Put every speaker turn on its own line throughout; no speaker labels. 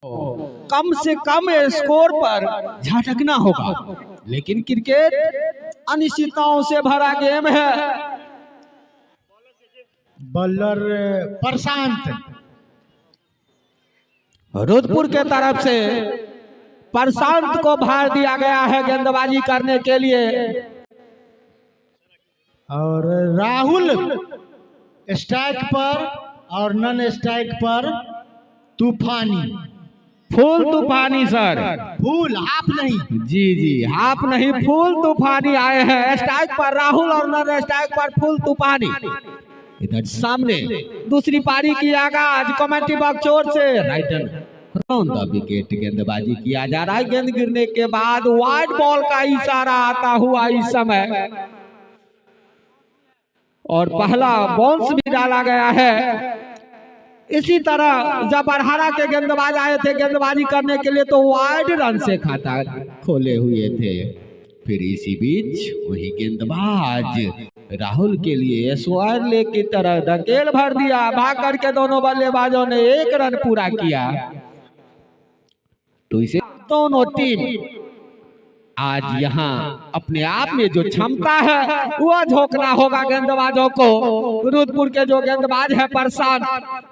कम से कम स्कोर पर झटकना होगा, लेकिन क्रिकेट अनिश्चितताओं से भरा गेम है।
बॉलर प्रशांत,
रुद्रपुर के तरफ से प्रशांत को भार दिया गया है गेंदबाजी करने के लिए।
और राहुल स्ट्राइक पर और नन स्ट्राइक पर तूफानी।
फुल तूफानी सर,
फूल हाफ नहीं।
जी जी, हाफ नहीं, फुल तूफानी आए हैं। स्ट्राइक पर राहुल और नन स्ट्राइक पर फुल तूफानी। इधर सामने दूसरी पारी की आगाज कमेटी बॉक्स ओर से राइटन राउंड द विकेट गेंदबाजी किया जा रहा है। गेंद गिरने के बाद वाइड बॉल का इशारा आता हुआ इस समय, और पहला बाउंस भी डाला गया है। इसी तरह जब अरहरा के गेंदबाज आए थे गेंदबाजी करने के लिए तो वाइड रन से खाता खोले हुए थे। फिर इसी बीच वही गेंदबाज राहुल के लिए स्क्वायर लेग की तरह धकेल भर दिया। भाग करके दोनों बल्लेबाजों ने एक रन पूरा किया। तो इसे दोनों टीम आज यहाँ अपने आप में जो क्षमता है वह झोंकना होगा गेंदबाजों को। रुद्रपुर के जो गेंदबाज है प्रशांत,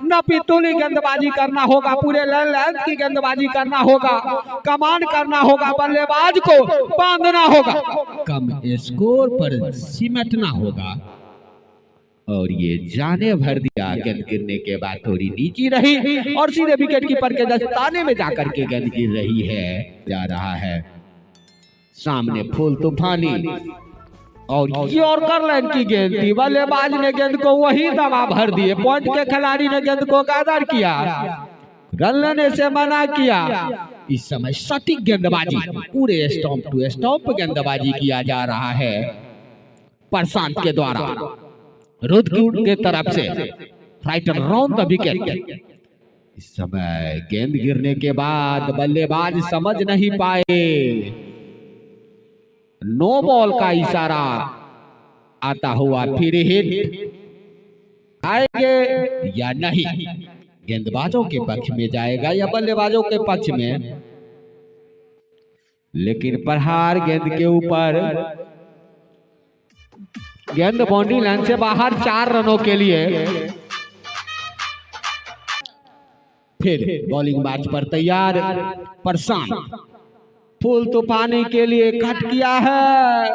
न पितुली गेंदबाजी करना होगा, पूरे लेंथ की गेंदबाजी करना होगा, कमांड करना होगा, बल्लेबाज को बांधना होगा, कम स्कोर पर सिमटना होगा। और ये जाने भर दिया। गेंद गिरने के बाद थोड़ी नीची रही और सीधे विकेट कीपर के दस्ताने में जाकर के गेंद गिर रही है। जा रहा है सामने फुल तूफानी, और यॉर्कर लाइन की गेंद थी। बल्लेबाज ने गेंद को वही दबा भर दिए। पॉइंट के खिलाड़ी ने गेंद को गादर किया, रन लेने से मना किया। इस समय सटीक गेंदबाजी, पूरे स्टंप टू स्टंप गेंदबाजी किया जा रहा है प्रशांत के द्वारा। रुद्रपुर के तरफ से राइटर राउंड द विकेट। इस समय गेंद गिरने के बाद बल्लेबाज समझ नहीं पाए। नो बॉल का इशारा आता हुआ। फिर हिट आएंगे या नहीं, गेंदबाजों के पक्ष में जाएगा या बल्लेबाजों के पक्ष में। लेकिन प्रहार गेंद के ऊपर, गेंद बाउंड्री लाइन से बाहर 4 रनों के लिए। फिर बॉलिंग मैच पर तैयार प्रशांत फुल तूफानी के लिए कट किया है,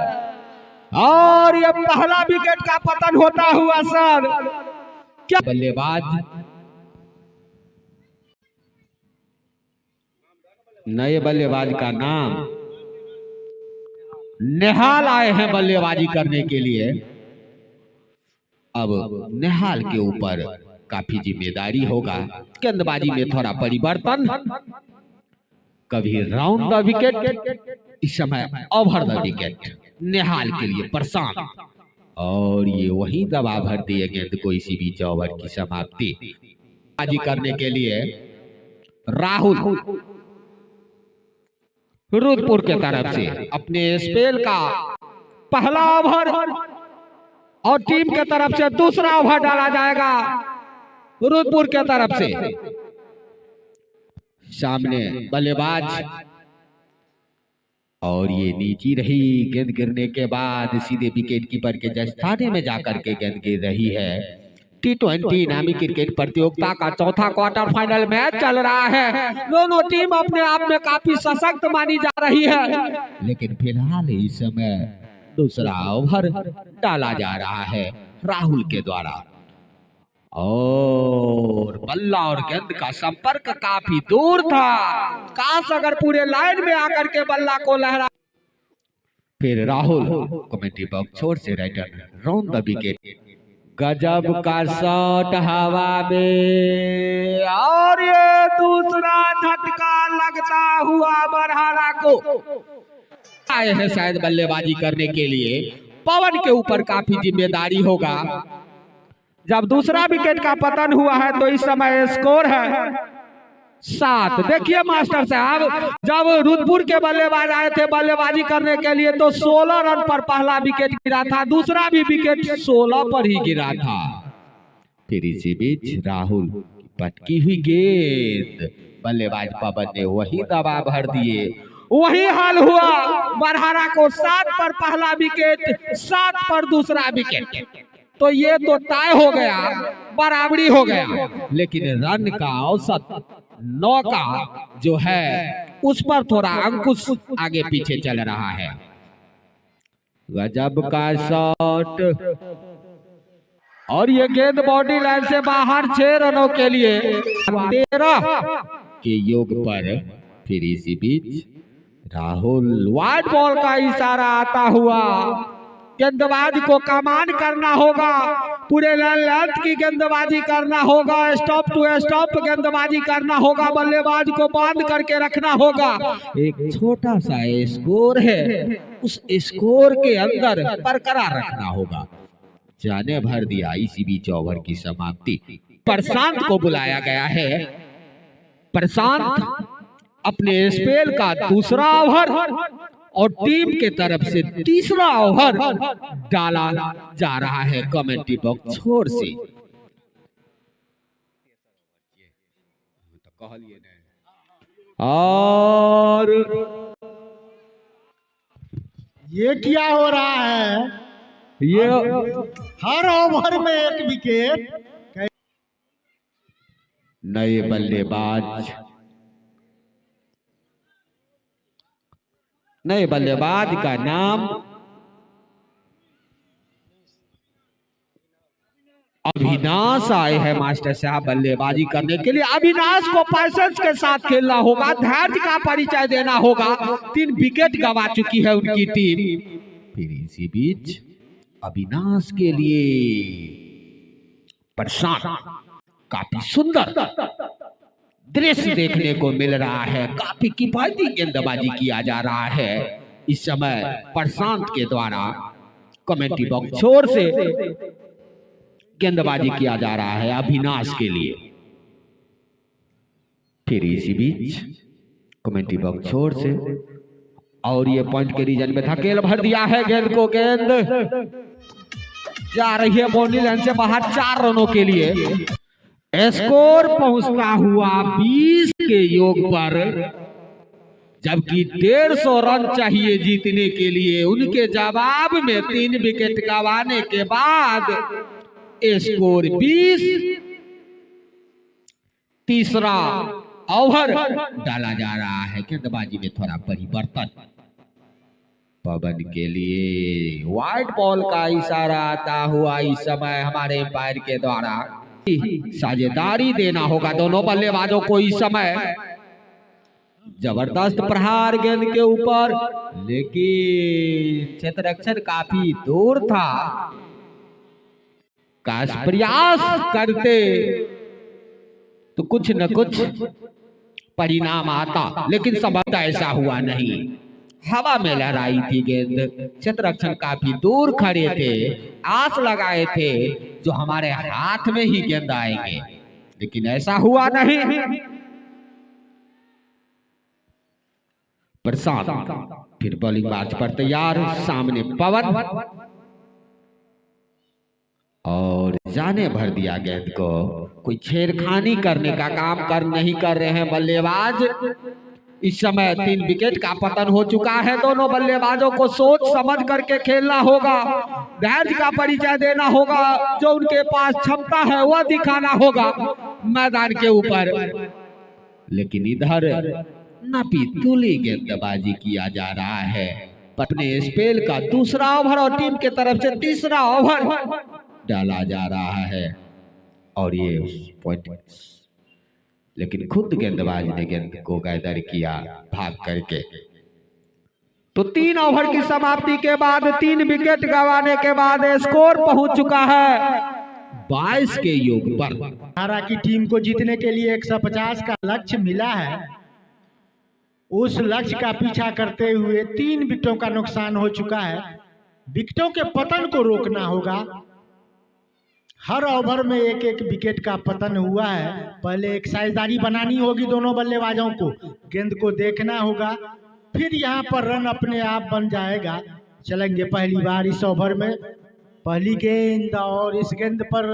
और ये पहला विकेट का पतन होता हुआ सर। क्या बल्लेबाज नए बल्लेबाज का नाम नेहाल आए हैं बल्लेबाजी करने के लिए। अब नेहाल के ऊपर काफी जिम्मेदारी होगा। गेंदबाजी में थोड़ा परिवर्तन, कभी राउंड द विकेट, इस समय ओवर द विकेट नेहाल के लिए प्रशांत, और ये वही दबा भर दिए गेंद को। इसी बीच ओवर की समाप्ति। बाजी करने के लिए राहुल रुद्रपुर के तरफ से अपने स्पेल का पहला ओवर, और टीम के तरफ से दूसरा ओवर डाला जाएगा रुद्रपुर के तरफ से। सामने बल्लेबाज, और ये नीची रही। गेंद गिरने के बाद सीधे विकेट कीपर के दस्ताने में जाकर के गेंद गिर रही है। T20 नामी क्रिकेट प्रतियोगिता का चौथा क्वार्टर फाइनल मैच चल रहा है। दोनों टीम अपने आप में काफी सशक्त मानी जा रही है, लेकिन फिलहाल इस समय दूसरा ओवर डाला जा रहा है राहुल के द्वारा। और बल्ला और गेंद का संपर्क काफी दूर था। काश अगर पूरे लाइन में आकर के बल्ला को लहरा। फिर राहुल कमेटी बॉक्स छोड़ से राइटर राउंड द विकेट। गजब का शॉट हवा में, और ये दूसरा झटका लगता हुआ बरहारा को। आए हैं शायद बल्लेबाजी करने के लिए। पवन के ऊपर काफी जिम्मेदारी होगा। जब दूसरा विकेट का पतन हुआ है तो इस समय स्कोर है 7। देखिए मास्टर साहब, जब रुद्रपुर के बल्लेबाज आए थे बल्लेबाजी करने के लिए तो 16 रन पर पहला विकेट गिरा था, दूसरा भी विकेट 16 पर ही गिरा था। फिर इसी बीच राहुल की पटकी हुई गेंद बल्लेबाज पवन ने वही दवा भर दिए। वही हाल हुआ, बरहारा को 7 पर पहला विकेट, 7 पर दूसरा विकेट। तो ये तो तय हो गया, बराबरी हो गया। लेकिन रन का औसत 9 का जो है उस पर थोड़ा अंकुश आगे पीछे चल रहा है। गजब का शॉट, और ये गेंद बॉडी लाइन से बाहर 6 रनों के लिए 13 के योग पर। फिर इसी बीच राहुल वाइड बॉल का इशारा आता हुआ, गेंदबाज को कमान करना होगा, पूरे लेंथ की गेंदबाजी करना होगा, स्टॉप टू स्टॉप गेंदबाजी करना होगा, बल्लेबाज को बांध करके रखना होगा। एक छोटा सा स्कोर है, उस स्कोर के अंदर बरकरार रखना होगा। जाने भर दिया इसी बीच ओवर की समाप्ति। प्रशांत को बुलाया गया है। प्रशांत अपने स्पेल का दूसरा ओवर और टीम के तरफ से तीसरा ओवर डाला जा रहा है कमेंट्री बॉक्स छोर से। और
ये क्या हो रहा है?
ये
हर ओवर में एक विकेट।
नए बल्लेबाज, नए बल्लेबाज का नाम अविनाश आए हैं मास्टर साहब बल्लेबाजी करने के लिए। अविनाश को पैसेंस के साथ खेलना होगा, धैर्य का परिचय देना होगा। 3 विकेट गंवा चुकी है उनकी टीम। फिर इसी बीच अविनाश के लिए प्रशांत, काफी सुंदर दृश्य देखने को मिल रहा है, काफी किफायती गेंदबाजी किया जा रहा है इस समय प्रशांत के द्वारा। कमेंट्री बॉक्स छोर से गेंदबाजी किया जा रहा है अविनाश के लिए। फिर इसी बीच कमेंट्री बॉक्स छोर से, और ये पॉइंट के रीजन में धकेल भर दिया है गेंद को। गेंद जा रही है बाउंड्री लाइन से बाहर 4 रनों के लिए। स्कोर पहुंचता हुआ 20 के योग पर, जबकि 150 रन चाहिए जीतने के लिए। उनके जवाब में 3 विकेट गंवाने के बाद स्कोर 20। तीसरा ओवर डाला जा रहा है। गेंदबाजी में थोड़ा परिवर्तन। पवन के लिए वाइड बॉल का इशारा आता हुआ इस समय हमारे एम्पायर के द्वारा। साझेदारी देना होगा दोनों बल्लेबाजों को इस समय। जबरदस्त प्रहार गेंद के ऊपर, लेकिन क्षेत्ररक्षण काफी दूर था। काश प्रयास करते तो कुछ न कुछ परिणाम आता, लेकिन संभवतः ऐसा हुआ नहीं। हवा में लहराई थी गेंद, क्षेत्ररक्षण काफी दूर खड़े थे, आस लगाए थे जो हमारे हाथ में ही गेंद आएंगे, लेकिन ऐसा हुआ नहीं। प्रशांत फिर बॉलिंग बाज पर तैयार, सामने पवन, और जाने भर दिया गेंद को। कोई छेड़खानी करने का काम नहीं कर रहे हैं बल्लेबाज। इस समय 3 विकेट का पतन हो चुका है। दोनों बल्लेबाजों को सोच समझ करके खेलना होगा, धैर्य का परिचय देना होगा, जो उनके पास क्षमता है वह दिखाना होगा मैदान के ऊपर। लेकिन इधर नापी तुली गेंदबाजी किया जा रहा है। अपने स्पेल का दूसरा ओवर और टीम के तरफ से तीसरा ओवर डाला जा रहा है, और ये पॉइंट, लेकिन खुद गेंदबाज ने गेंद को गैदर किया भाग करके। तो 3 ओवर की समाप्ति के बाद 3 विकेट गंवाने के बाद स्कोर पहुंच चुका है 22 के योग पर।
बरहारा की टीम को जीतने के लिए 150 का लक्ष्य मिला है। उस लक्ष्य का पीछा करते हुए 3 विकेटों का नुकसान हो चुका है। विकेटों के पतन को रोकना होगा। हर ओवर में एक एक विकेट का पतन हुआ है। पहले एक साझेदारी बनानी होगी दोनों बल्लेबाजों को, गेंद को देखना होगा, फिर यहाँ पर रन अपने आप बन जाएगा। चलेंगे पहली बार इस ओवर में, पहली गेंद, और इस गेंद पर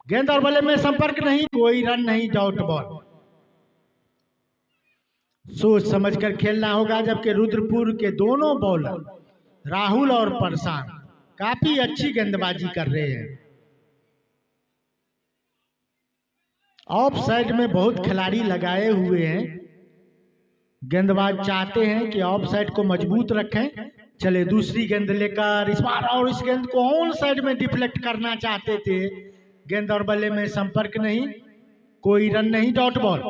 गेंद और बल्ले में संपर्क नहीं, कोई रन नहीं, डॉट बॉल। सोच समझकर खेलना होगा। जबकि रुद्रपुर के दोनों बॉलर राहुल और प्रशांत काफी अच्छी गेंदबाजी कर रहे हैं। ऑफ साइड में बहुत खिलाड़ी लगाए हुए हैं। गेंदबाज चाहते हैं कि ऑफ साइड को मजबूत रखें। चले दूसरी गेंद लेकर इस बार, और इस गेंद को ऑन साइड में डिफ्लेक्ट करना चाहते थे। गेंद और बल्ले में संपर्क नहीं, कोई रन नहीं, डॉट बॉल।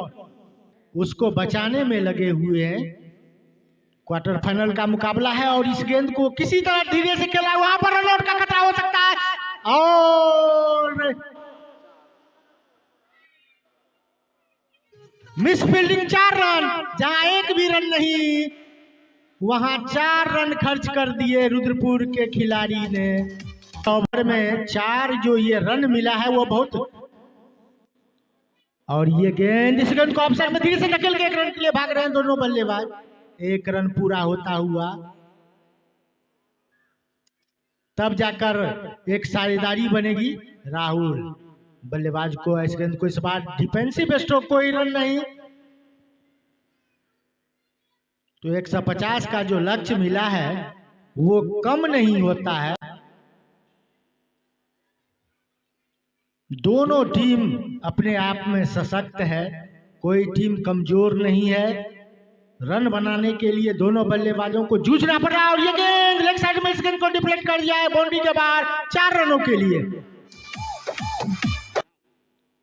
उसको बचाने में लगे हुए हैं। क्वार्टर फाइनल का मुकाबला है और इस गेंद को किसी तरह धीरे से खेला, वहां पर रन आउट का खतरा हो सकता है। और मिस फील्डिंग, 4 रन, जहां एक भी रन नहीं, वहां 4 रन खर्च कर दिए रुद्रपुर के खिलाड़ी ने। ओवर में 4 जो ये रन मिला है वो बहुत। और ये गेंद, इस गेंद को ऑफसाइड में धीरे से धकेल के 1 रन के लिए भाग रहे हैं दोनों बल्लेबाज। 1 रन पूरा होता हुआ तब जाकर एक साझेदारी बनेगी। राहुल बल्लेबाज को इस गेंद को, इस बार डिफेंसिव स्ट्रोक, कोई रन नहीं। तो 150 का जो लक्ष्य मिला है वो कम नहीं होता है। दोनों टीम अपने आप में सशक्त है, कोई टीम कमजोर नहीं है। रन बनाने के लिए दोनों बल्लेबाजों को जूझना पड़ रहा है। और ये गेंद लेग साइड में, इस गेंद को डिफ्लेक्ट कर दिया है बाउंड्री के बाहर, 4 रनों के लिए।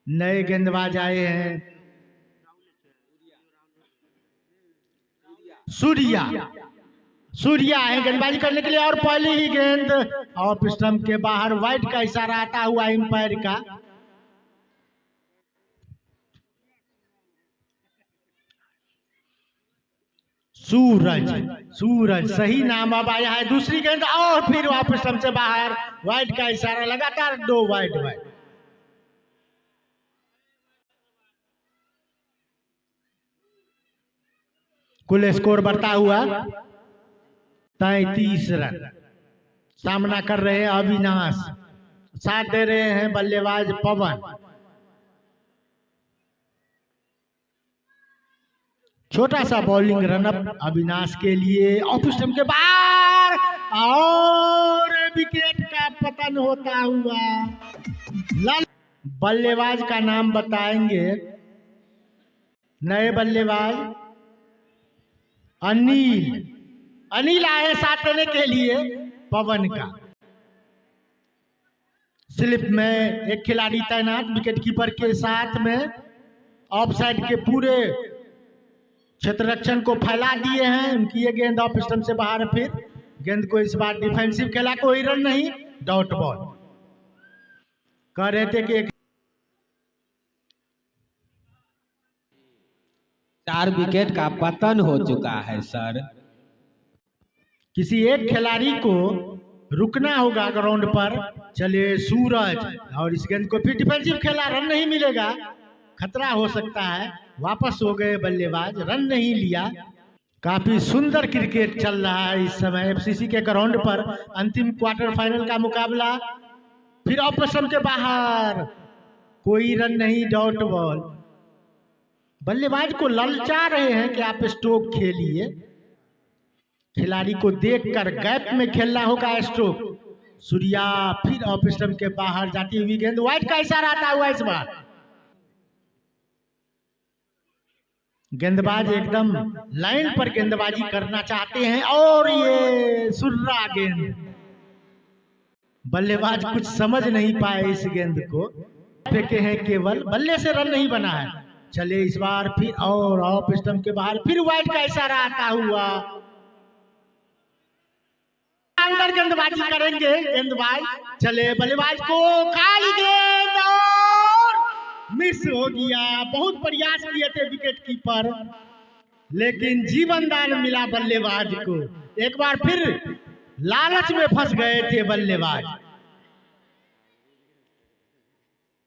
नए गेंदबाज आए हैं, सूर्या है गेंदबाजी करने के लिए। और पहली ही गेंद ऑफ स्टंप के बाहर, वाइड का इशारा आता हुआ एम्पायर का। सूरज सही नाम अब आया है। दूसरी गेंद और फिर ऑफ स्टंप से बाहर, वाइड का इशारा, लगातार 2 वाइड। कुल स्कोर बढ़ता हुआ 33 रन। सामना कर रहे हैं अविनाश, साथ दे रहे हैं बल्लेबाज पवन। छोटा सा बॉलिंग रनअप अविनाश के लिए, ऑफ स्टंप के बाहर, और विकेट का पतन होता हुआ। बल्लेबाज का नाम बताएंगे, नए बल्लेबाज अनिल आए साथ देने के लिए पवन का। स्लिप में एक खिलाड़ी तैनात विकेटकीपर के साथ में। ऑफ साइड के पूरे क्षेत्ररक्षण को फैला दिए हैं। उनकी ये गेंद ऑफ स्टंप से बाहर, फिर गेंद को इस बार डिफेंसिव खेला, कोई रन नहीं, डॉट बॉल। कह रहे थे कि
4 विकेट का पतन हो चुका है सर।
किसी एक खिलाड़ी को रुकना होगा ग्राउंड पर। चलिए सूरज, और इस गेंद को फिर डिफेंसिव खेला, रन नहीं मिलेगा, खतरा हो सकता है। वापस हो गए बल्लेबाज, रन नहीं लिया। काफी सुंदर क्रिकेट चल रहा है इस समय एफसीसी के ग्राउंड पर। अंतिम क्वार्टर फाइनल का मुकाबला, फिर ऑफ स्टंप के बाहर, कोई रन नहीं, डॉट बॉल। बल्लेबाज को ललचा रहे हैं कि आप स्ट्रोक खेलिए। खिलाड़ी को देखकर गैप में खेलना होगा स्ट्रोक। सूर्या, फिर ऑफ स्टंप के बाहर जाती हुई गेंद, वाइड का इशारा आता हुआ इस बार। गेंदबाज एकदम लाइन पर गेंदबाजी करना चाहते हैं, और ये सुर्रा गेंद, बल्लेबाज कुछ समझ नहीं पाए इस गेंद को, फेंके हैं केवल, बल्ले से रन नहीं बना है। चले इस बार फिर, और ऑफ स्टंप के बाहर, फिर वाइड का इशारा आता हुआ। अंदर गेंदबाजी करेंगे गेंदबाज। चले बल्लेबाज को खाली गेंद, और मिस हो गया। बहुत प्रयास किए थे विकेट कीपर, लेकिन जीवन दान मिला बल्लेबाज को। एक बार फिर लालच में फंस गए थे बल्लेबाज,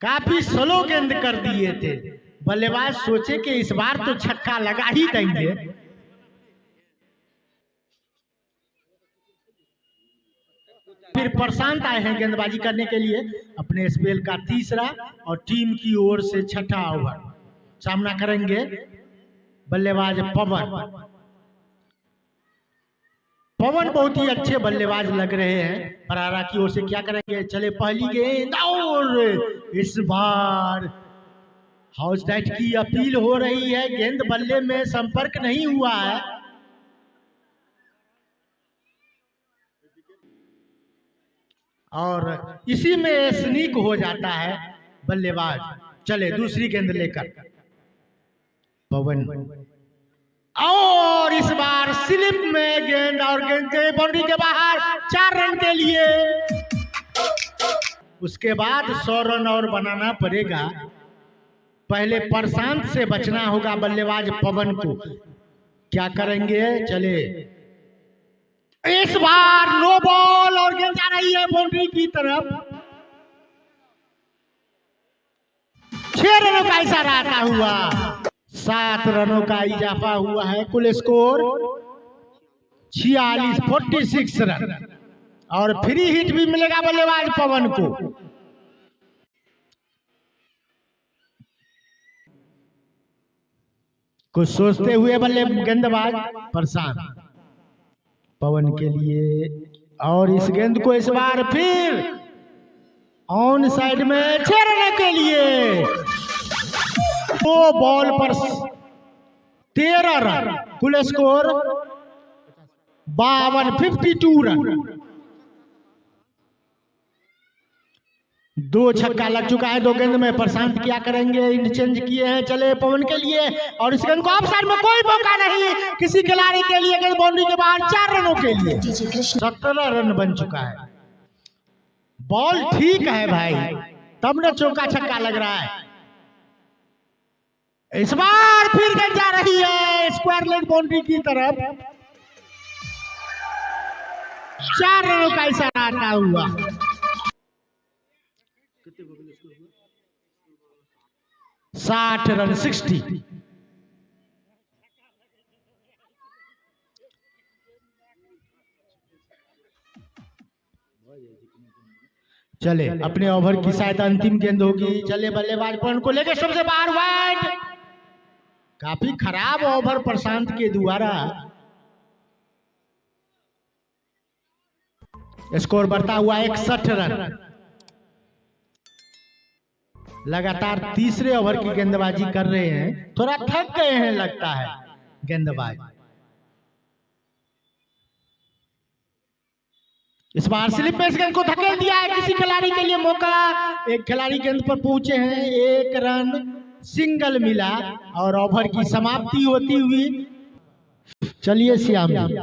काफी स्लो गेंद कर दिए थे। बल्लेबाज सोचे कि इस बार तो छक्का लगा ही देंगे। फिर प्रशांत आए हैं गेंदबाजी करने के लिए, अपने स्पेल का तीसरा और टीम की ओर से छठा ओवर। सामना करेंगे बल्लेबाज पवन। पवन बहुत ही अच्छे बल्लेबाज लग रहे हैं। बरारा की ओर से क्या करेंगे, चले पहली गेंद और इस बार हाउस टाइट की अपील हो रही है। गेंद बल्ले में संपर्क नहीं हुआ है। और इसी में स्नीक हो जाता है बल्लेबाज। चले दूसरी गेंद लेकर पवन, और इस बार स्लिप में गेंद और गेंद के बाउंड्री के बाहर 4 रन के लिए। उसके बाद 100 रन और बनाना पड़ेगा। पहले प्रशांत से बचना होगा बल्लेबाज पवन को। क्या करेंगे, चले इस बार नो बॉल और गेंद जा रही है बाउंड्री की तरफ। 6 रनों का इशारा आता हुआ 7 रनों का इजाफा हुआ है। कुल स्कोर 46 रन और फ्री हिट भी मिलेगा बल्लेबाज पवन को। कुछ सोचते हुए बल्ले गेंदबाज प्रशांत पवन के लिए, और इस गेंद को इस बार फिर ऑन साइड में 6 रन के लिए। 2 बॉल पर 13 रन, कुल स्कोर 52 रन। 2 छक्का लग चुका है 2 गेंद में। प्रशांत क्या करेंगे, इंटरचेंज किए हैं, चले पवन के लिए, और इस गेंद को ऑफ साइड में कोई मौका नहीं किसी खिलाड़ी के लिए। गेंद बाउंड्री के बाहर 4 रनों के लिए। 17 रन बन चुका है। बॉल ठीक है भाई, तब न चौका छक्का लग रहा है। इस बार फिर गेंद जा रही है स्क्वायर लेग बाउंड्री की तरफ। 4 रनों का इशारा आता हुआ। 60 रन 60। चले अपने ओवर की शायद अंतिम गेंद होगी। चले बल्लेबाज पवन को लेके सबसे बाहर वाइड। काफी खराब ओवर प्रशांत के द्वारा। स्कोर बढ़ता हुआ 61 रन। लगातार तीसरे ओवर की गेंदबाजी कर रहे हैं, थोड़ा थक गए हैं लगता है गेंदबाज। इस बार स्लिप में इस गेंद को धकेल दिया है। किसी खिलाड़ी के लिए मौका, एक खिलाड़ी गेंद पर पहुंचे हैं, 1 रन सिंगल मिला और ओवर की समाप्ति होती हुई। चलिए श्याम जी।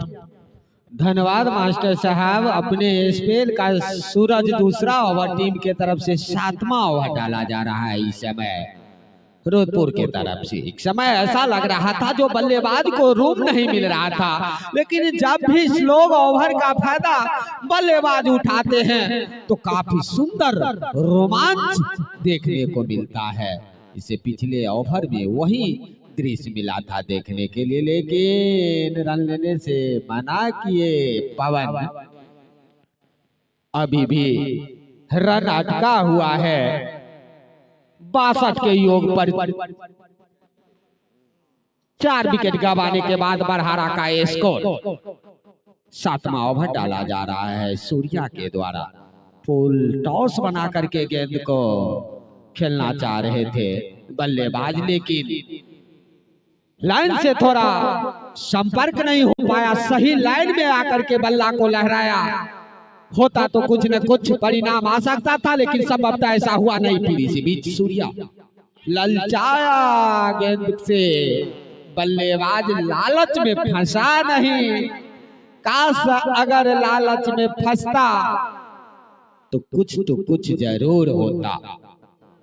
धन्यवाद मास्टर साहब। अपने स्पेल का सूरज दूसरा ओवर टीम के तरफ से 7वां ओवर डाला जा रहा है इस समय फिरोजपुर के तरफ से। एक समय ऐसा लग रहा था जो बल्लेबाज को रूम नहीं मिल रहा था, लेकिन जब भी स्लोग ओवर का फायदा बल्लेबाज उठाते हैं तो काफी सुंदर रोमांच देखने को मिलता है। इससे पिछले ओवर में वही दृश्य मिला था देखने के लिए, लेकिन रन लेने से मना किए पवन। अभी भी रन अटका हुआ है 62 के योग पर। 4 विकेट गंवाने के बाद बरहारा का स्कोर। 7वां ओवर डाला जा रहा है सूर्या के द्वारा। फुल टॉस बना करके गेंद को खेलना चाह रहे थे बल्लेबाज, लेकिन लाइन से थोड़ा संपर्क नहीं हो पाया। सही लाइन में आकर के बल्ला को लहराया होता तो कुछ न कुछ परिणाम आ सकता था, लेकिन संभवतः ऐसा हुआ नहीं। फिर इसी बीच सूर्या ललचाया गेंद से, बल्लेबाज लालच में फंसा नहीं। काश अगर लालच में फंसता तो कुछ जरूर होता।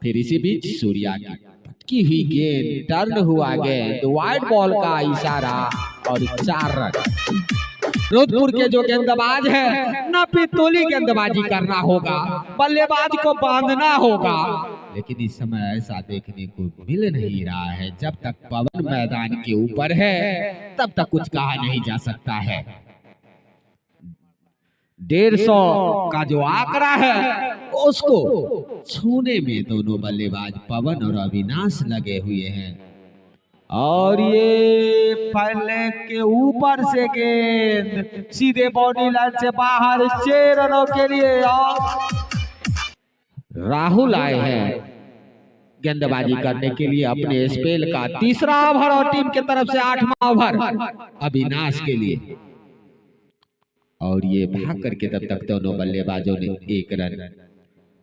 फिर इसी बीच सूर्या की हुई गेंद, टर्न हुआ गेंद, वाइड बॉल का इशारा और 4 रन। फिरोजपुर के जो गेंदबाज है ना पितौली गेंदबाजी करना होगा, बल्लेबाज को बांधना होगा, लेकिन इस समय ऐसा देखने को मिल नहीं रहा है। जब तक पवन मैदान के ऊपर है तब तक कुछ कहा नहीं जा सकता है। 150 का जो आंकड़ा है उसको छूने में दोनों बल्लेबाज पवन और अविनाश लगे हुए हैं। और ये फैले के ऊपर से गेंद सीधे बॉडी लाइन से बाहर 6 रनों के लिए। और राहुल आए हैं गेंदबाजी करने के लिए अपने स्पेल का तीसरा ओवर और टीम की तरफ से 8वां ओवर अविनाश के लिए। और ये भाग करके तब तक दोनों बल्लेबाजों ने 1 रन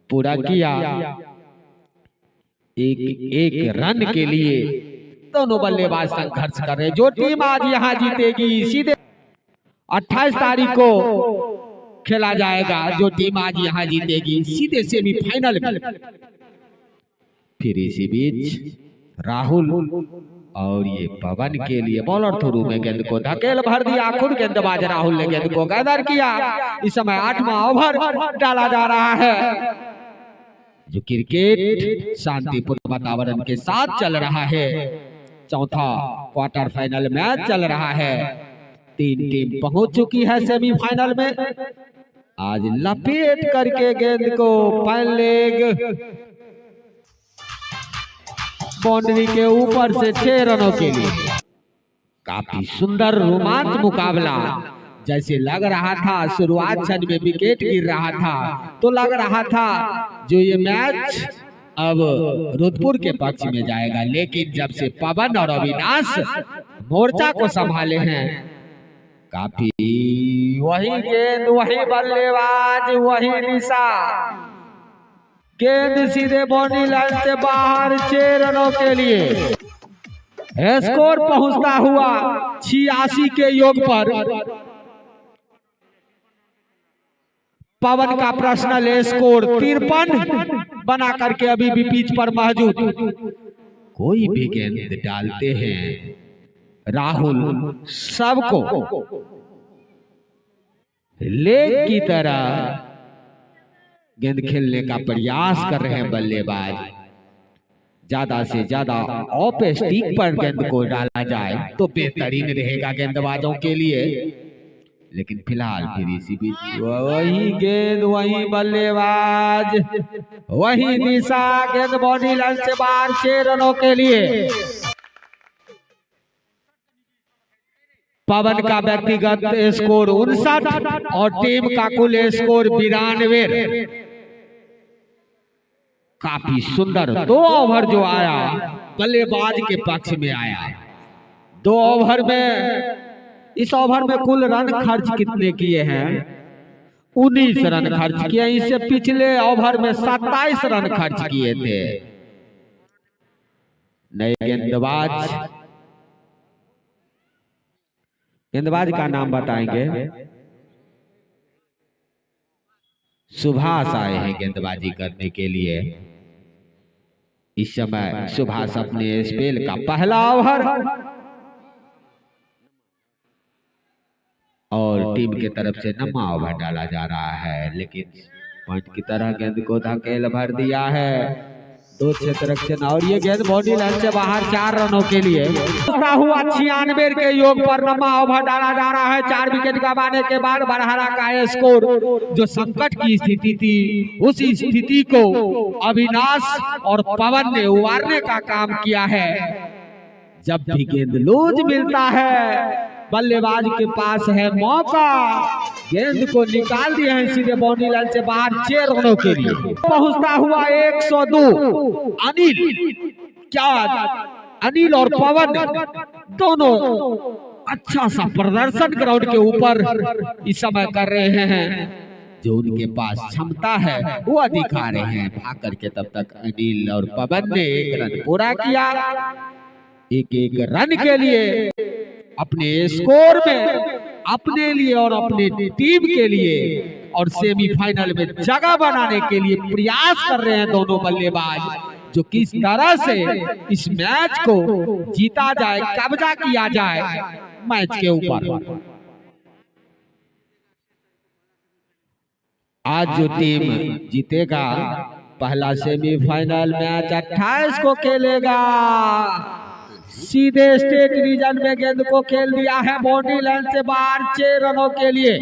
पूरा किया। एक रन के लिए दोनों बल्लेबाज संघर्ष कर रहे हैं। जो टीम आज यहाँ जीतेगी सीधे 28 तारीख को खेला जाएगा। जो टीम आज यहाँ जीतेगी सीधे सेमीफाइनल में। फिर इसी बीच राहुल और ये पवन के लिए बॉलर थ्रू में गेंद को धकेल भर दिया। खुद गेंदबाज राहुल ने गेंद को गैदर किया। इस समय 8वां ओवर डाला जा रहा है। जो क्रिकेट शांतिपूर्ण वातावरण के साथ चल रहा है। चौथा क्वार्टर फाइनल मैच चल रहा है। 3 टीम पहुंच चुकी है सेमीफाइनल में। आज लपेट करके गेंद को पैन लेग बाउंड्री के ऊपर से 6 रनों के लिए। काफी सुंदर रोमांच मुकाबला। जैसे लग रहा था शुरुआत क्षण में विकेट गिर रहा था तो लग रहा था जो ये मैच अब रुद्रपुर के पक्ष में जाएगा। लेकिन जब से पवन और अविनाश मोर्चा को संभाले हैं, काफी वही गेंद, वही बल्लेबाज, वही दिशा। गेंद सीधे बॉडी लाइन से बाहर 6 रनों के लिए। स्कोर पहुंचता हुआ 86 के योग पर। पवन का पर्सनल स्कोर 53 बना करके अभी भी पिच पर मौजूद। कोई भी गेंद डालते हैं राहुल सबको लेग की तरह गेंद खेलने का प्रयास कर रहे हैं बल्लेबाज। ज्यादा से ज्यादा ऑफ स्टिक पर गेंद को डाला जाए तो बेहतरीन रहेगा गेंदबाजों के लिए। लेकिन फिलहाल फिर इसी बीच वही गेंद, वही बल्लेबाज, वही दिशा। गेंद बॉडी लाइन से बाहर 6 रनों के लिए। पवन का व्यक्तिगत स्कोर 59 और टीम का कुल स्कोर 92। काफी सुंदर 2 ओवर जो आया बल्लेबाज के पक्ष में आया। 2 ओवर में, इस ओवर में कुल रन खर्च कितने किए हैं? 19 रन खर्च किए। इससे पिछले ओवर में 27 रन खर्च किए थे। नए गेंदबाज का नाम बताएंगे। सुभाष आए हैं गेंदबाजी करने के लिए। इस समय सुभाष अपने स्पेल का पहला ओवर और टीम की तरफ से 9वां ओवर डाला जा रहा है। लेकिन पॉइंट की तरह गेंद को धकेल भर दिया है। 2 क्षेत्ररक्षण और ये गेंद बॉडी लाइन से बाहर 4 रनों के लिए। हुआ 96 के योग पर 9वां ओवर डाला जा रहा है। 4 विकेट गंवाने के बाद बरहरा का स्कोर। जो संकट की स्थिति थी उस स्थिति को अविनाश और पवन ने उबारने का काम किया है। जब भी गेंद लूज मिलता है बल्लेबाज के पास है मौका। गेंद को निकाल दिया है सीधे बाउंड्री लाइन से बाहर 6 रनों के लिए। पहुंचता हुआ 102 अनिल। क्या अनिल और पवन दोनों अच्छा सा प्रदर्शन ग्राउंड के ऊपर इस समय कर रहे हैं। जो उनके पास क्षमता है वो दिखा रहे हैं। भाग करके तब तक अनिल और पवन ने 1 रन पूरा किया। एक रन के लिए अपने स्कोर में अपने लिए और अपने टीम के लिए और सेमीफाइनल में जगह बनाने के लिए प्रयास कर रहे हैं दोनों बल्लेबाज। जो किस तरह से इस मैच को जीता जाए, कब्जा किया जाए मैच के ऊपर। आज जो टीम जीतेगा पहला सेमीफाइनल मैच 28 को खेलेगा। सीधे स्टेट डिवीजन में गेंद को खेल दिया है बाउंड्री लाइन से बाहर 6 रनों के लिए।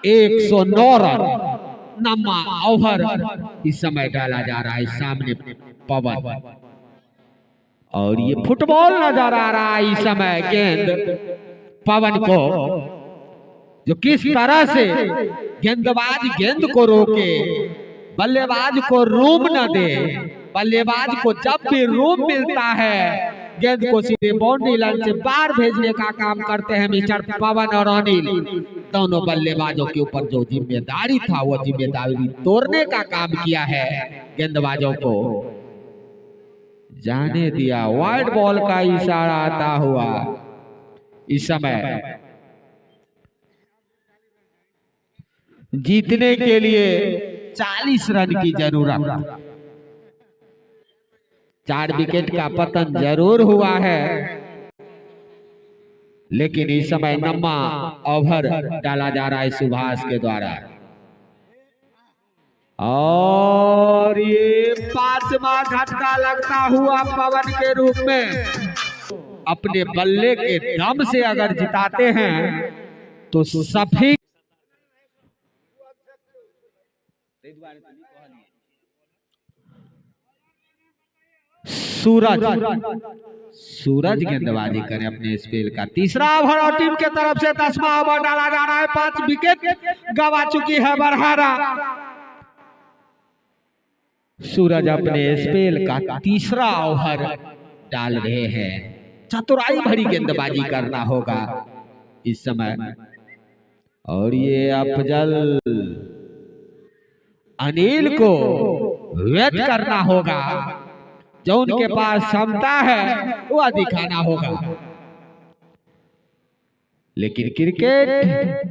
109 रन 9वां ओवर इस समय डाला जा रहा है सामने पवन, और ये फुटबॉल नजर आ रहा है इस समय। गेंद पवन को, जो किस तरह से गेंदबाज गेंद को रोके, बल्लेबाज को रूम न दे। बल्लेबाज को जब भी रूम मिलता है, गेंद को सीधे बाउंड्री लाइन से बाहर भेजने का काम करते हैं मिस्टर पवन और अनिल। दोनों बल्लेबाजों के ऊपर जो जिम्मेदारी था, वो जिम्मेदारी तोड़ने का काम किया है। गेंदबाजों को जाने दिया। वाइड बॉल का इशारा आता हुआ इस समय जीतने के लिए 40 रन की जरूरत। 4 विकेट का पतन जरूर हुआ है, लेकिन इस समय नम्मा ओवर डाला जा रहा है सुभाष के द्वारा। और ये 5वां झटका लगता हुआ पवन के रूप में। अपने बल्ले के दम से अगर जिताते हैं तो सभी सूरज गेंदबाजी करें अपने स्पेल का। तीसरा ओवर और टीम के तरफ से 10वां ओवर डाला जा रहा है। 5 विकेट गवा चुकी है बरहारा। सूरज अपने स्पेल का तीसरा ओवर डाल रहे हैं। चतुराई भरी गेंदबाजी करना होगा इस समय। और ये अफजल अनिल को वेट करना होगा, जो उनके पास क्षमता है वह दिखाना होगा। लेकिन क्रिकेट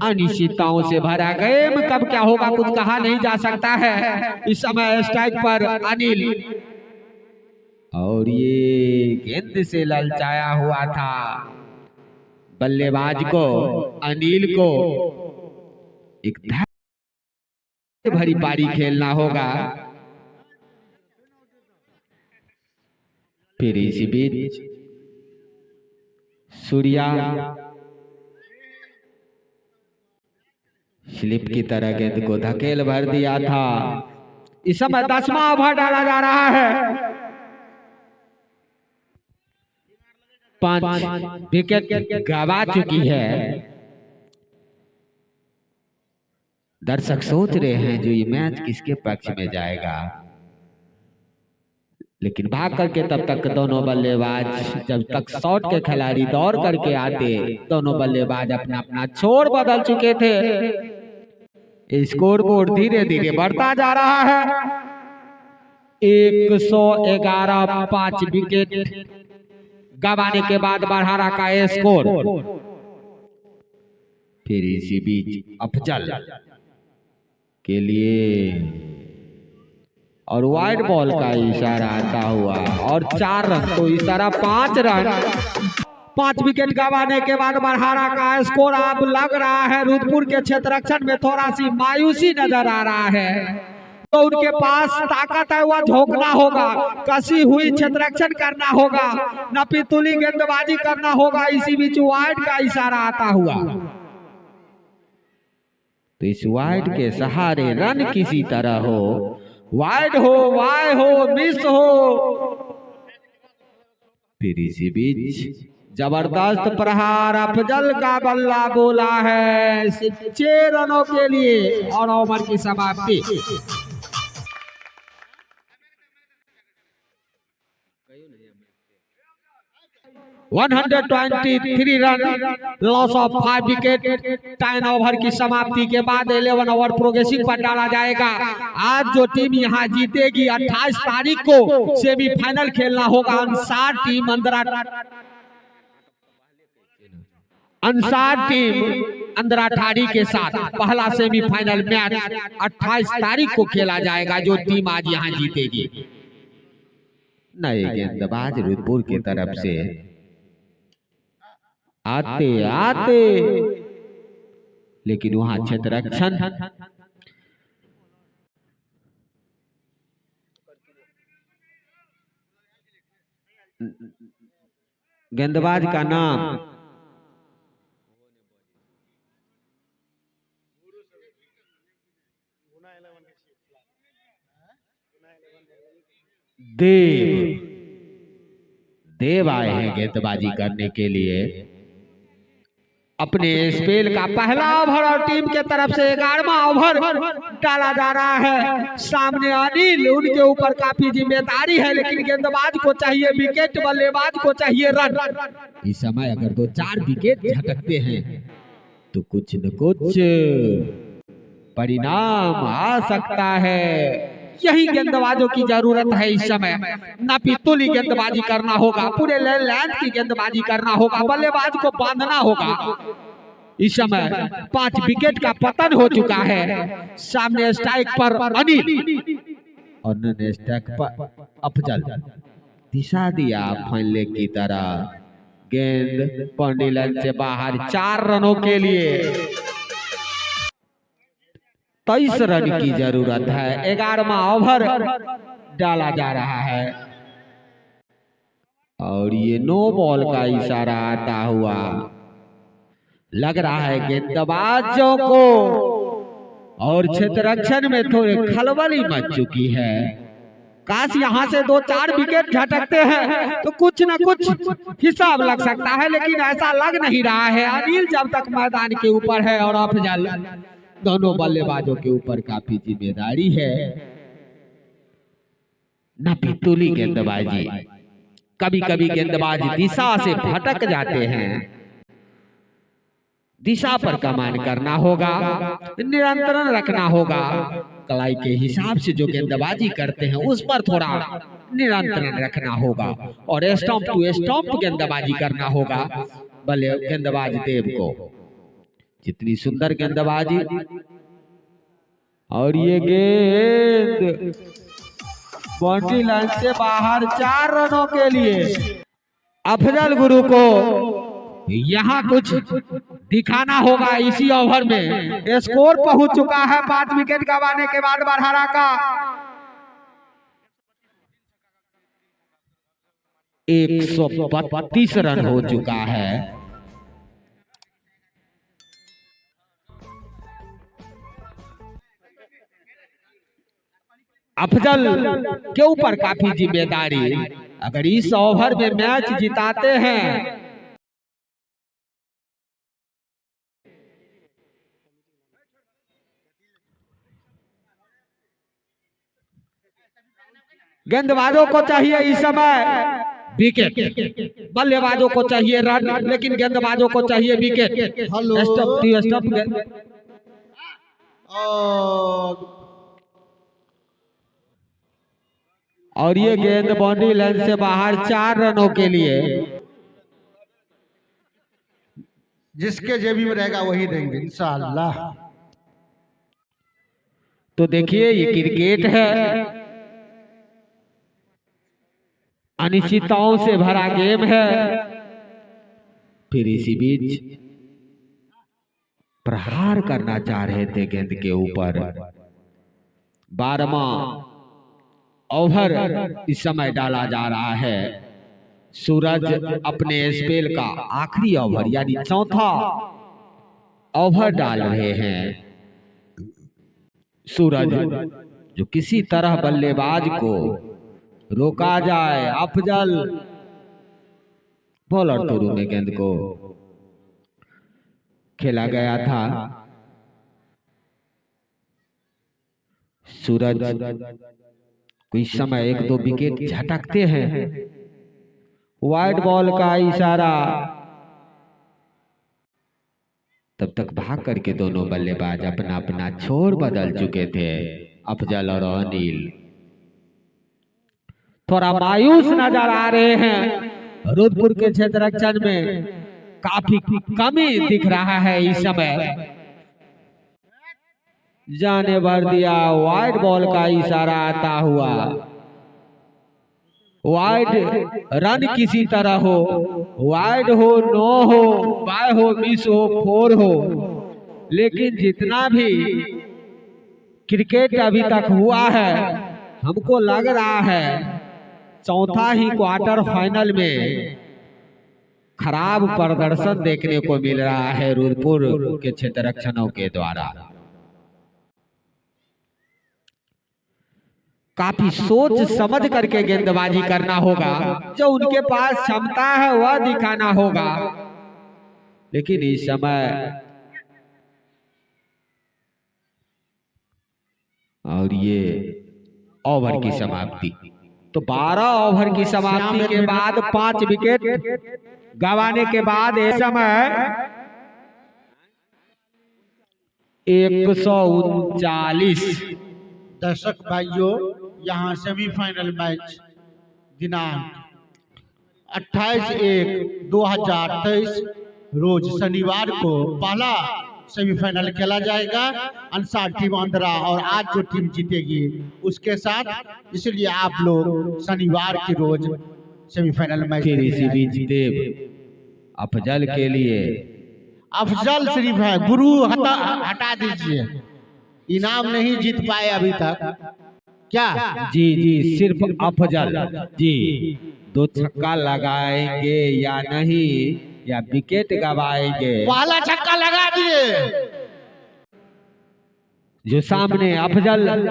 अनिश्चितताओं से भरा गेम, कब क्या होगा कुछ कहा नहीं जा सकता है। इस समय स्ट्राइक पर अनिल, और ये गेंद से ललचाया हुआ था बल्लेबाज को, अनिल को एक धैर्य भरी पारी खेलना होगा। फिर इसी बीच सूर्या स्लिप की तरह गेंद को धकेल भर दिया था। इस समय 10वां ओवर डाला जा रहा है। 5 विकेट गवा चुकी है। दर्शक सोच रहे हैं जो ये मैच किसके पक्ष में जाएगा, लेकिन भाग करके तब तक दोनों बल्लेबाज, जब तक शॉट के खिलाड़ी दौड़ करके आते, दोनों बल्लेबाज अपना अपना छोर बदल चुके थे। स्कोर बोर्ड धीरे धीरे बढ़ता जा रहा है। 111, 5 विकेट गंवाने के बाद बरहारा का स्कोर। फिर इसी बीच अफजल के लिए और वाइड बॉल का इशारा आता हुआ, और 4 रन। तो इस तरह 5 रन, 5 विकेट गंवाने के बाद बरहारा का स्कोर अब लग रहा है रुद्रपुर के क्षेत्ररक्षण में थोड़ा सी मायूसी नजर आ रहा है। तो उनके पास ताकत है, वह झोंकना होगा, कसी हुई क्षेत्ररक्षण करना होगा, नपीतुली गेंदबाजी करना होगा। इसी बीच वाइड का इशारा आता हुआ, तो इस वाइड के सहारे रन किसी तरह हो, वाइड हो, वाई हो, मिस हो। फिर इसी बीच जबरदस्त प्रहार अफजल का बल्ला बोला है 6 रनों के लिए, और ओवर की समाप्ति। 123 run, loss of 5 wicket. 10 over की समाप्ति के बाद 11 ओवर प्रोग्रेसिंग पर डाला जाएगा। आज जो टीम यहां जीतेगी, 28 तारीख को सेमीफाइनल खेलना होगा अंसार टीम अंदराठाड़ी के साथ। पहला सेमीफाइनल मैच 28 तारीख को खेला जाएगा। जो टीम आज यहां जीतेगी, नए गेंदबाज रुद्रपुर की तरफ से आते आते, लेकिन वहां क्षेत्ररक्षण गेंदबाज का नाम देव देव आए हैं गेंदबाजी करने के लिए। अपने स्पेल का पहला ओवर और टीम के तरफ से 11वां ओवर डाला जा रहा है। सामने अनिल, उनके ऊपर काफी जिम्मेदारी है, लेकिन गेंदबाज को चाहिए विकेट, बल्लेबाज को चाहिए रन। इस समय अगर 2-4 विकेट झटकते हैं तो कुछ न कुछ परिणाम आ सकता है। यही गेंदबाजों की जरूरत है इस समय। ना पितुली गेंदबाजी करना होगा, पूरे लेंथ की गेंदबाजी करना होगा, बल्लेबाज को बांधना होगा। इस समय 5 विकेट का पतन हो चुका है। सामने स्ट्राइक पर अनिल और नन स्ट्राइक पर अफजल। दिशा दिया फैले की तरह। गेंद बाउंड्री लाइन से बाहर। 4 रनों के लिए 23 रन की जरूरत है। 11वां ओवर डाला जा रहा है और ये नो बॉल का इशारा आता हुआ लग रहा है गेंदबाजों को। और क्षेत्ररक्षण में थोड़ी खलबली मच चुकी है। काश यहां से 2-4 विकेट झटकते हैं तो कुछ न कुछ हिसाब लग सकता है, लेकिन ऐसा लग नहीं रहा है। अनिल जब तक मैदान के ऊपर है और अफजल, दोनों बल्लेबाजों के ऊपर काफी जिम्मेदारी है। न पितुली गेंदबाजी, कभी कभी गेंदबाज दिशा से भटक जाते हैं। दिशा पर कमान करना होगा, नियंत्रण रखना होगा। कलाई के हिसाब से जो गेंदबाजी करते हैं उस पर थोड़ा नियंत्रण रखना होगा और स्टंप टू स्टंप गेंदबाजी करना होगा बल्ले गेंदबाज देव को। जितनी सुंदर गेंदबाजी। और ये गेंद बाउंड्री लाइन से बाहर। 4 रनों के लिए अफजल गुरु को यहाँ कुछ दिखाना होगा। इसी ओवर में स्कोर पहुंच चुका है 5 विकेट गंवाने के बाद बरहरा का। 132 रन हो चुका है। अफजल के ऊपर काफी जिम्मेदारी। अगर इस ओवर में मैच जिताते हैं गेंदबाजों को चाहिए इस समय विकेट, बल्लेबाजों को चाहिए रन, लेकिन गेंदबाजों को चाहिए विकेट। और ये गेंद बाउंड्री लाइन से बाहर। 4 रनों के लिए।
जिसके जेबी में रहेगा वही देंगे इंशाअल्लाह।
तो देखिए ये क्रिकेट है, अनिश्चितताओं से भरा गेम है। फिर इसी बीच प्रहार करना चाह रहे थे गेंद के ऊपर। 12वां ओवर इस समय डाला जा रहा है। सूरज अपने स्पेल का आखिरी ओवर यानी चौथा ओवर डाल रहे हैं। सूरज जो किसी तरह बल्लेबाज को रोका जाए। अफजल बॉलर शुरू में गेंद को खेला गया था। सूरज कुछ समय 1-2 विकेट झटकते हैं। वाइड बॉल का इशारा। तब तक भाग करके दोनों बल्लेबाज अपना अपना छोर बदल चुके थे। अफजल और अनिल थोड़ा मायूस नजर आ रहे हैं। रुद्रपुर के क्षेत्ररक्षण में काफी कमी दिख रहा है इस समय। जाने भर दिया। वाइड बॉल का इशारा आता हुआ। वाइड रन किसी तरह हो, वाइड हो, नो हो, बाय हो, मिस हो, 4 हो, लेकिन जितना भी क्रिकेट अभी तक हुआ है हमको लग रहा है चौथा ही क्वार्टर फाइनल में खराब प्रदर्शन देखने को मिल रहा है रुद्रपुर के क्षेत्ररक्षणों के द्वारा। काफी सोच समझ करके गेंदबाजी करना होगा। जो उनके पास क्षमता है वह दिखाना होगा। लेकिन इस समय और ये ओवर की समाप्ति, तो 12 ओवर की समाप्ति के बाद 5 विकेट गंवाने के बाद इस समय 139।
दर्शक भाइयों, यहाँ सेमीफाइनल मैच दिनांक 28/1/2023 रोज शनिवार को पहला सेमीफाइनल खेला जाएगा अंसार टीम आंध्रा और आज जो टीम जीतेगी उसके साथ, इसलिए आप लोग शनिवार के रोज सेमीफाइनल मैच
फिर इसी बीच देव अफजल के लिए
अफजल सिर्फ है, गुरु हटा दीजिए, इनाम नहीं जीत पाए अभी तक क्या?
जी जी, सिर्फ अफजल जी 2 छक्का लगाएंगे या नहीं, या विकेट गवाएंगे।
पहला छक्का लगा दिए।
जो सामने अफजल,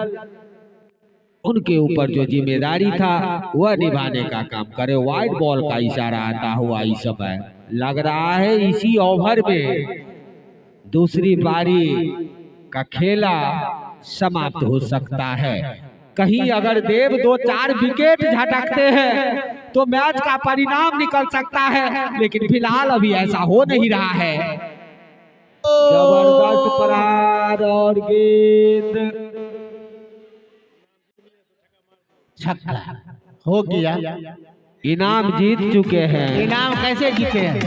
उनके ऊपर जो जिम्मेदारी था वह निभाने का काम करे। वाइड बॉल का इशारा आता हुआ इस समय लग रहा है इसी ओवर में दूसरी पारी का खेला समाप्त हो सकता है। कहीं अगर देव 2-4 विकेट झटकते हैं तो मैच का परिणाम निकल सकता है, लेकिन फिलहाल अभी ऐसा हो नहीं रहा है। जबरदस्त प्रहार और गेंद
छक्का हो गया।
इनाम जीत चुके हैं।
इनाम कैसे जीते हैं?